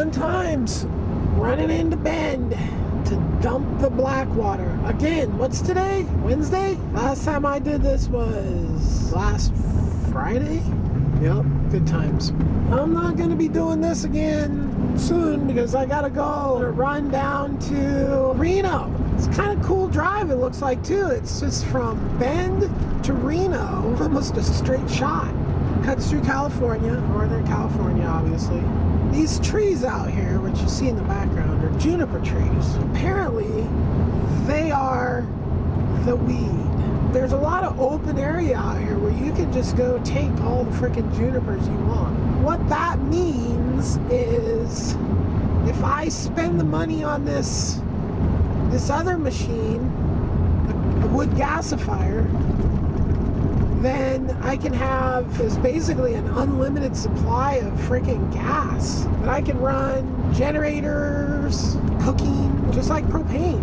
fun times running into Bend to dump the black water. Again, what's today? Wednesday? Last time I did this was last Friday? Yep, good times. I'm not going to be doing this again soon because I got to go run down to Reno. It's kind of cool drive, it looks like, too. It's just from Bend to Reno, almost a straight shot. Cuts through California, Northern California, obviously. These trees out here, which you see in the background, are juniper trees. Apparently, they are the weed. There's a lot of open area out here where you can just go take all the freaking junipers you want. What that means is if I spend the money on this other machine, the wood gasifier, then I can have is basically an unlimited supply of freaking gas. And I can run generators, cooking, just like propane.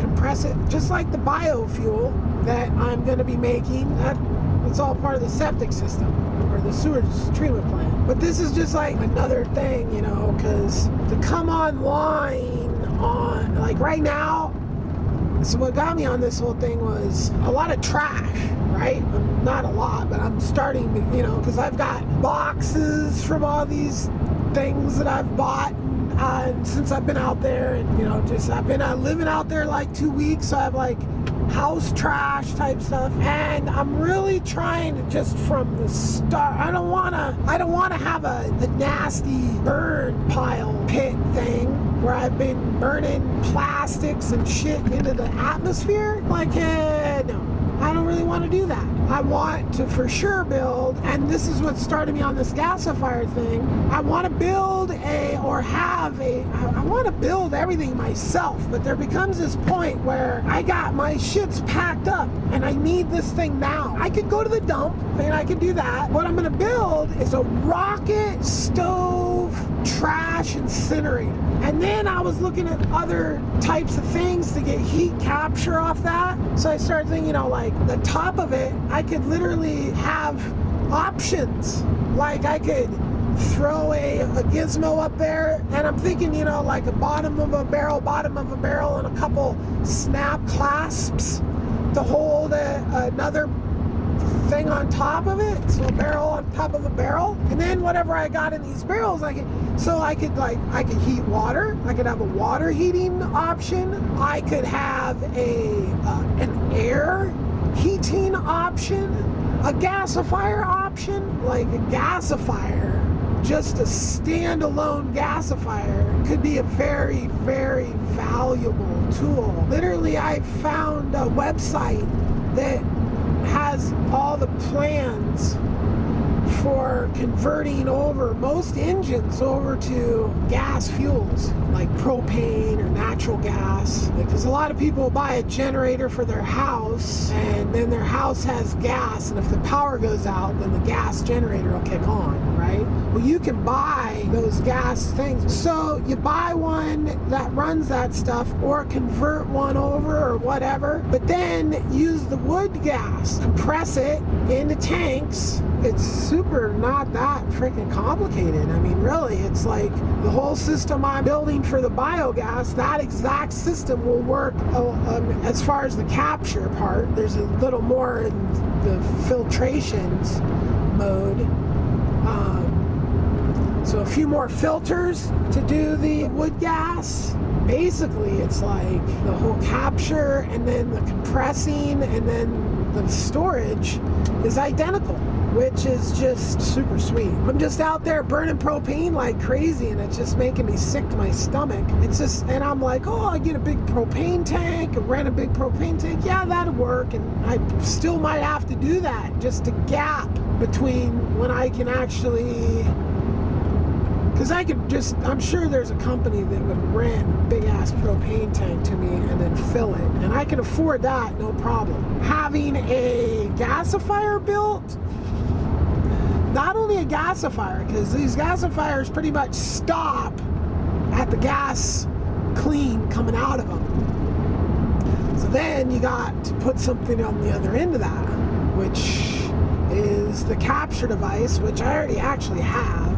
Compress it, just like the biofuel that I'm going to be making. It's all part of the septic system or the sewage treatment plant. But this is just like another thing, you know, because to come online on, like right now, so what got me on this whole thing was a lot of trash, right? Not a lot, but I'm starting to, you know, because I've got boxes from all these things that I've bought since I've been out there, and, you know, just I've been living out there like 2 weeks, so I have like house trash type stuff, and I'm really trying to just from the start, I don't want to have a nasty burn pile pit thing where I've been burning plastics and shit into the atmosphere. Like, no, I don't really want to do that. I want to for sure build, and this is what started me on this gasifier thing, I want to build I want to build everything myself, but there becomes this point where I got my shit's packed up and I need this thing now. I could go to the dump and I could do that. What I'm going to build is a rocket stove trash incinerator. And then I was looking at other types of things to get heat capture off that. So I started thinking, you know, like the top of it, I could literally have options. Like I could throw a gizmo up there, and I'm thinking, you know, like a bottom of a barrel, and a couple snap clasps to hold another thing on top of it, so a barrel on top of a barrel, and then whatever I got in these barrels, I could heat water. I could have a water heating option. I could have an air heating option, a gasifier option. Like a gasifier, just a standalone gasifier, could be a very, very valuable tool. Literally, I found a website that has all the plans for converting over most engines over to gas fuels like propane or natural gas, because a lot of people buy a generator for their house and then their house has gas, and if the power goes out then the gas generator will kick on, right? Well, you can buy those gas things, so you buy one that runs that stuff or convert one over or whatever, but then use the wood gas, compress it into tanks. It's super not that freaking complicated. I mean, really, it's like the whole system I'm building for the biogas, that exact system will work as far as the capture part. There's a little more in the filtrations mode. So a few more filters to do the wood gas. Basically, it's like the whole capture and then the compressing and then the storage is identical, which is just super sweet. I'm just out there burning propane like crazy, and it's just making me sick to my stomach. It's just, and I'm like, oh, I get a big propane tank, and rent a big propane tank. Yeah, that'd work, and I still might have to do that, just a gap between when I can actually, because I could just, I'm sure there's a company that would rent a big ass propane tank to me and then fill it, and I can afford that, no problem. Having a gasifier built, not only a gasifier, because these gasifiers pretty much stop at the gas clean coming out of them. So then you got to put something on the other end of that, which is the capture device, which I already actually have.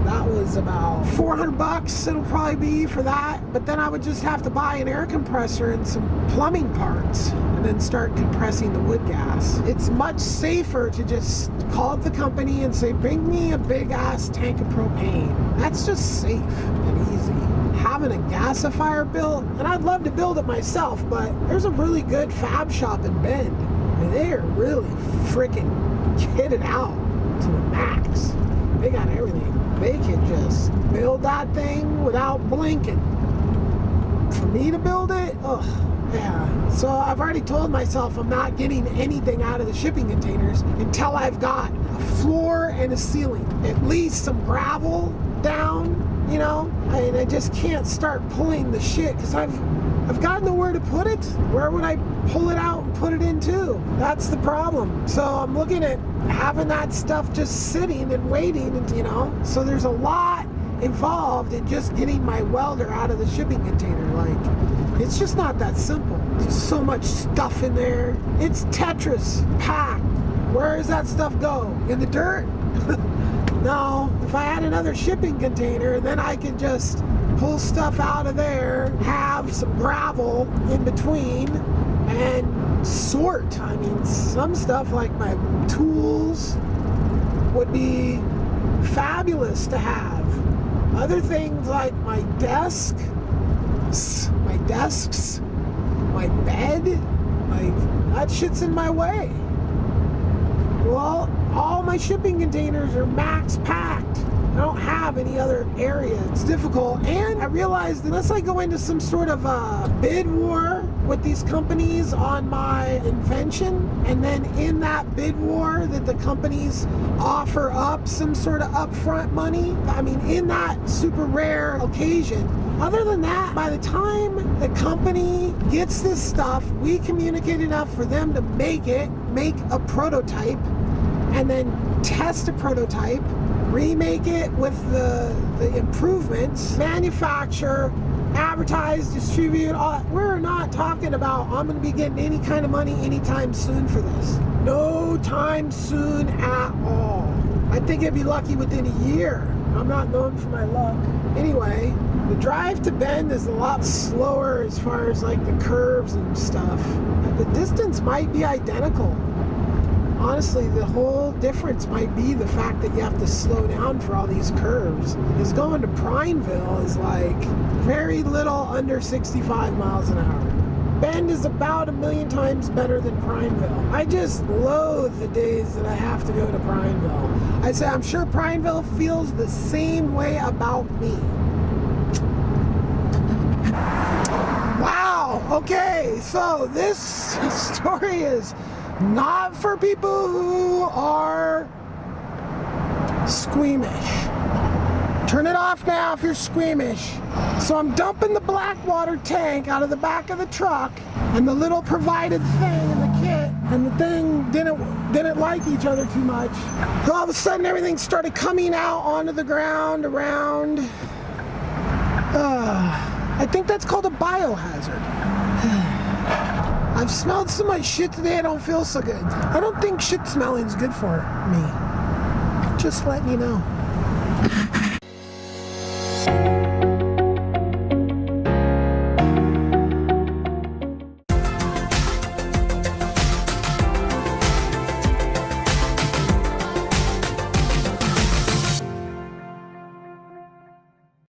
That is about $400 it'll probably be for that, but then I would just have to buy an air compressor and some plumbing parts and then start compressing the wood gas. It's much safer to just call up the company and say, bring me a big ass tank of propane. That's just safe and easy. Having a gasifier built, and I'd love to build it myself, but there's a really good fab shop in Bend, and they are really freaking kitted out to the max. They got everything. They can just build that thing without blinking. For me to build it, ugh, yeah. So I've already told myself I'm not getting anything out of the shipping containers until I've got a floor and a ceiling, at least some gravel down, you know. And I just can't start pulling the shit because I've got nowhere to put it. Where would I pull it out and put it into? That's the problem. So I'm looking at having that stuff just sitting and waiting, and, you know. So there's a lot involved in just getting my welder out of the shipping container. Like, it's just not that simple. There's so much stuff in there. It's Tetris packed. Where does that stuff go? In the dirt? No. If I had another shipping container, then I could just pull stuff out of there, have some gravel in between, and sort. I mean, some stuff like my tools would be fabulous to have. Other things like my desks, my bed, like, that shit's in my way. Well, all my shipping containers are max packed. I don't have any other area. It's difficult. And I realized that unless I go into some sort of a bid war with these companies on my invention, and then in that bid war that the companies offer up some sort of upfront money, I mean, in that super rare occasion, other than that, by the time the company gets this stuff, we communicate enough for them to make a prototype, and then test a prototype, remake it with the improvements, manufacture, advertise, distribute. We're not talking about I'm going to be getting any kind of money anytime soon for this. No time soon at all. I think I'd be lucky within a year. I'm not known for my luck. Anyway, the drive to Bend is a lot slower as far as like the curves and stuff. The distance might be identical. Honestly, the whole difference might be the fact that you have to slow down for all these curves. Because going to Prineville is like very little under 65 miles an hour. Bend is about 1,000,000 times better than Prineville. I just loathe the days that I have to go to Prineville. I say I'm sure Prineville feels the same way about me. Wow, okay, so this story is not for people who are squeamish. Turn it off now if you're squeamish. So I'm dumping the Blackwater tank out of the back of the truck, and the little provided thing in the kit, and the thing didn't like each other too much. So all of a sudden everything started coming out onto the ground around. I think that's called a biohazard. I've smelled so much shit today I don't feel so good. I don't think shit smelling is good for me. Just letting you know.